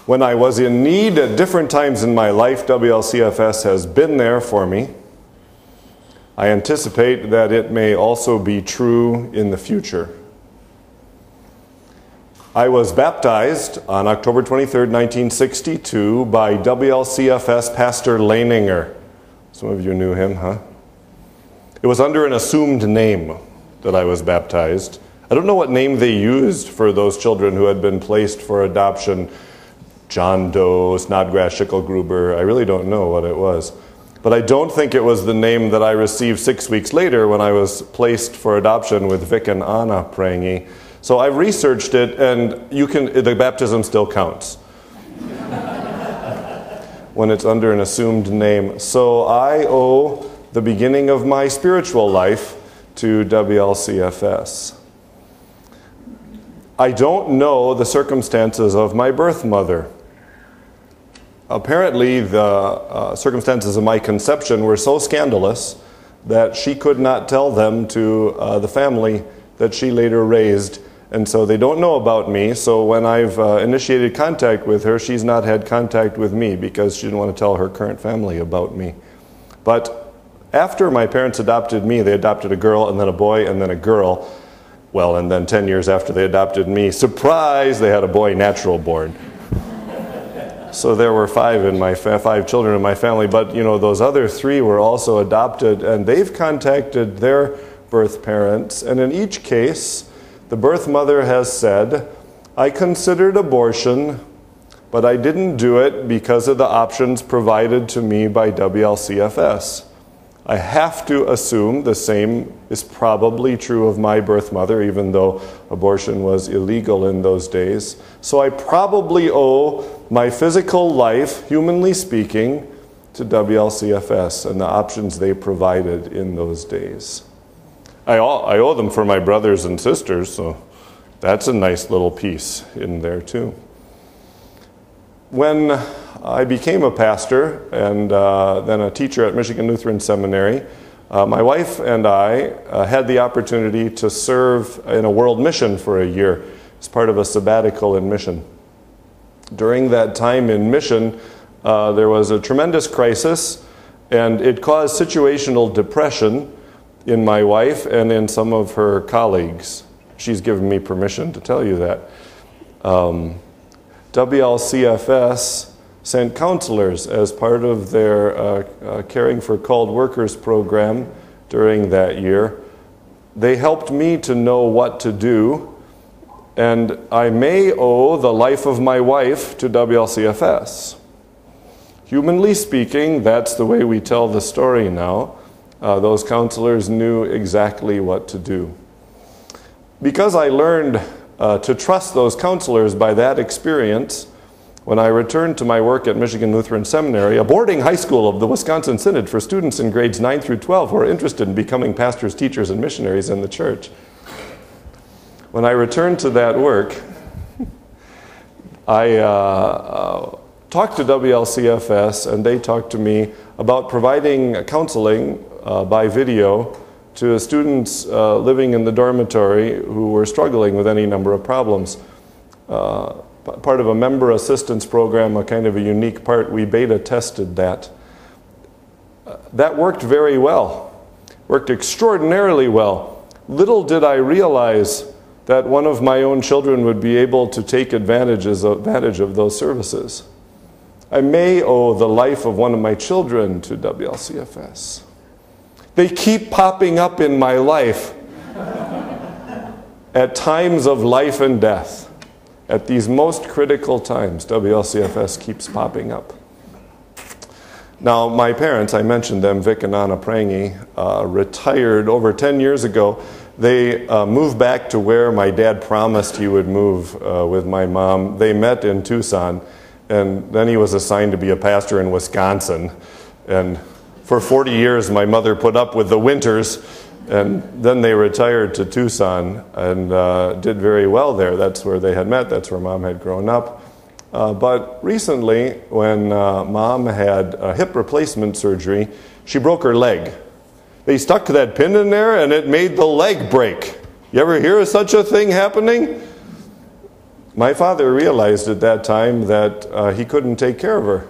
When I was in need at different times in my life, WLCFS has been there for me. I anticipate that it may also be true in the future. I was baptized on October 23rd, 1962 by WLCFS Pastor Leininger. Some of you knew him, huh? It was under an assumed name that I was baptized. I don't know what name they used for those children who had been placed for adoption. John Doe, Snodgrass, Schicklgruber, I really don't know what it was. But I don't think it was the name that I received 6 weeks later when I was placed for adoption with Vic and Anna Prange. So I researched it, and the baptism still counts when it's under an assumed name. So I owe the beginning of my spiritual life to WLCFS. I don't know the circumstances of my birth mother. Apparently, the circumstances of my conception were so scandalous that she could not tell them to the family that she later raised. And so they don't know about me. So when I've initiated contact with her, she's not had contact with me because she didn't want to tell her current family about me. But after my parents adopted me, they adopted a girl and then a boy and then a girl. Well, and then 10 years after they adopted me, surprise, they had a boy natural born. So there were five children in my family, but you know, those other 3 were also adopted, and they've contacted their birth parents, and in each case, the birth mother has said, I considered abortion, but I didn't do it because of the options provided to me by WLCFS. I have to assume the same is probably true of my birth mother, even though abortion was illegal in those days. So I probably owe my physical life, humanly speaking, to WLCFS and the options they provided in those days. I owe them for my brothers and sisters, so that's a nice little piece in there too. When I became a pastor and then a teacher at Michigan Lutheran Seminary, my wife and I had the opportunity to serve in a world mission for a year as part of a sabbatical in mission. During that time in mission, there was a tremendous crisis, and it caused situational depression in my wife and in some of her colleagues. She's given me permission to tell you that. WLCFS sent counselors as part of their Caring for Called Workers program during that year. They helped me to know what to do, and I may owe the life of my wife to WLCFS. Humanly speaking, that's the way we tell the story now. Those counselors knew exactly what to do. Because I learned to trust those counselors by that experience, when I returned to my work at Michigan Lutheran Seminary, a boarding high school of the Wisconsin Synod for students in grades 9 through 12 who are interested in becoming pastors, teachers, and missionaries in the church. When I returned to that work, I talked to WLCFS, and they talked to me about providing counseling by video to students living in the dormitory who were struggling with any number of problems. Part of a member assistance program, a kind of a unique part, we beta tested that. That worked very well, worked extraordinarily well. Little did I realize that one of my own children would be able to take advantage of those services. I may owe the life of one of my children to WLCFS. They keep popping up in my life at times of life and death. At these most critical times, WLCFS keeps popping up. Now, my parents, I mentioned them, Vic and Anna Prange, retired over 10 years ago. They moved back to where my dad promised he would move with my mom. They met in Tucson, and then he was assigned to be a pastor in Wisconsin. And for 40 years, my mother put up with the winters, and then they retired to Tucson and did very well there. That's where they had met. That's where Mom had grown up. But recently, when Mom had a hip replacement surgery, she broke her leg. They stuck that pin in there, and it made the leg break. You ever hear of such a thing happening? My father realized at that time that he couldn't take care of her.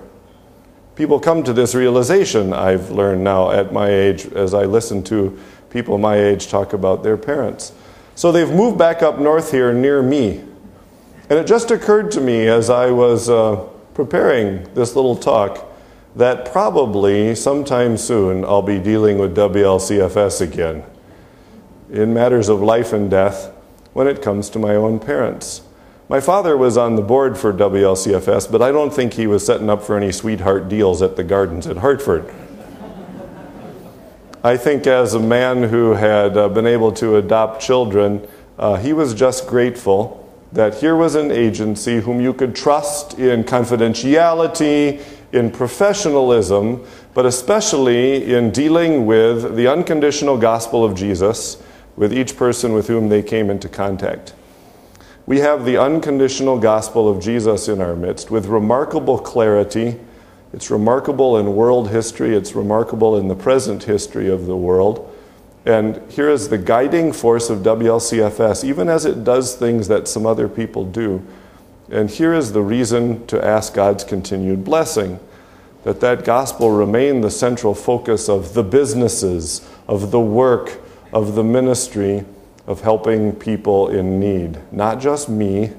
People come to this realization, I've learned now at my age, as I listen to people my age talk about their parents. So they've moved back up north here near me. And it just occurred to me as I was preparing this little talk that probably sometime soon I'll be dealing with WLCFS again in matters of life and death when it comes to my own parents. My father was on the board for WLCFS, but I don't think he was setting up for any sweetheart deals at the gardens at Hartford. I think as a man who had been able to adopt children, he was just grateful that here was an agency whom you could trust in confidentiality, in professionalism, but especially in dealing with the unconditional gospel of Jesus with each person with whom they came into contact. We have the unconditional gospel of Jesus in our midst with remarkable clarity. It's remarkable in world history. It's remarkable in the present history of the world. And here is the guiding force of WLCFS, even as it does things that some other people do. And here is the reason to ask God's continued blessing, that that gospel remain the central focus of the businesses, of the work, of the ministry, of helping people in need. Not just me,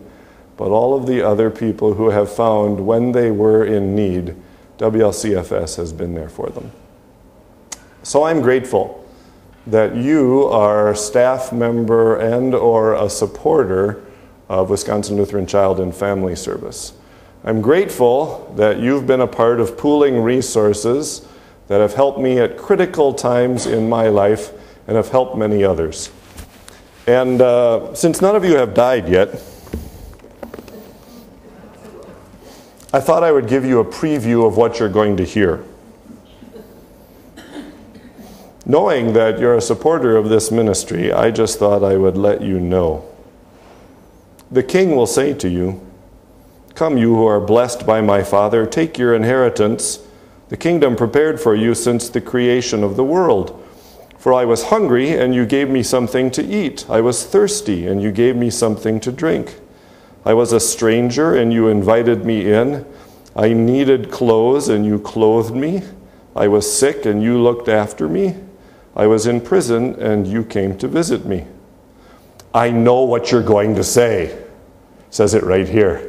but all of the other people who have found when they were in need, WLCFS has been there for them. So I'm grateful that you are a staff member and or a supporter of Wisconsin Lutheran Child and Family Service. I'm grateful that you've been a part of pooling resources that have helped me at critical times in my life and have helped many others. And since none of you have died yet, I thought I would give you a preview of what you're going to hear. Knowing that you're a supporter of this ministry, I just thought I would let you know. The King will say to you, "Come, you who are blessed by my Father, take your inheritance, the kingdom prepared for you since the creation of the world. For I was hungry, and you gave me something to eat. I was thirsty, and you gave me something to drink. I was a stranger, and you invited me in. I needed clothes, and you clothed me. I was sick, and you looked after me. I was in prison, and you came to visit me." I know what you're going to say. It says it right here.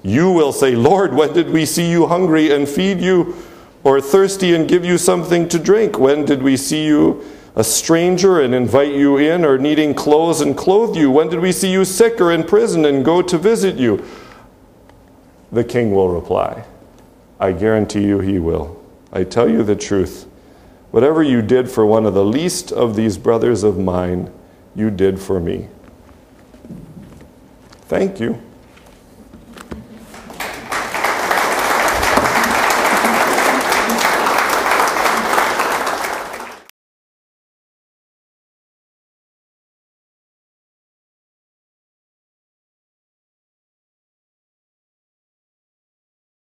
You will say, "Lord, when did we see you hungry and feed you, or thirsty and give you something to drink? When did we see you a stranger and invite you in, or needing clothes and clothe you? When did we see you sick or in prison and go to visit you?" The King will reply, I guarantee you he will. I tell you the truth. Whatever you did for one of the least of these brothers of mine, you did for me. Thank you.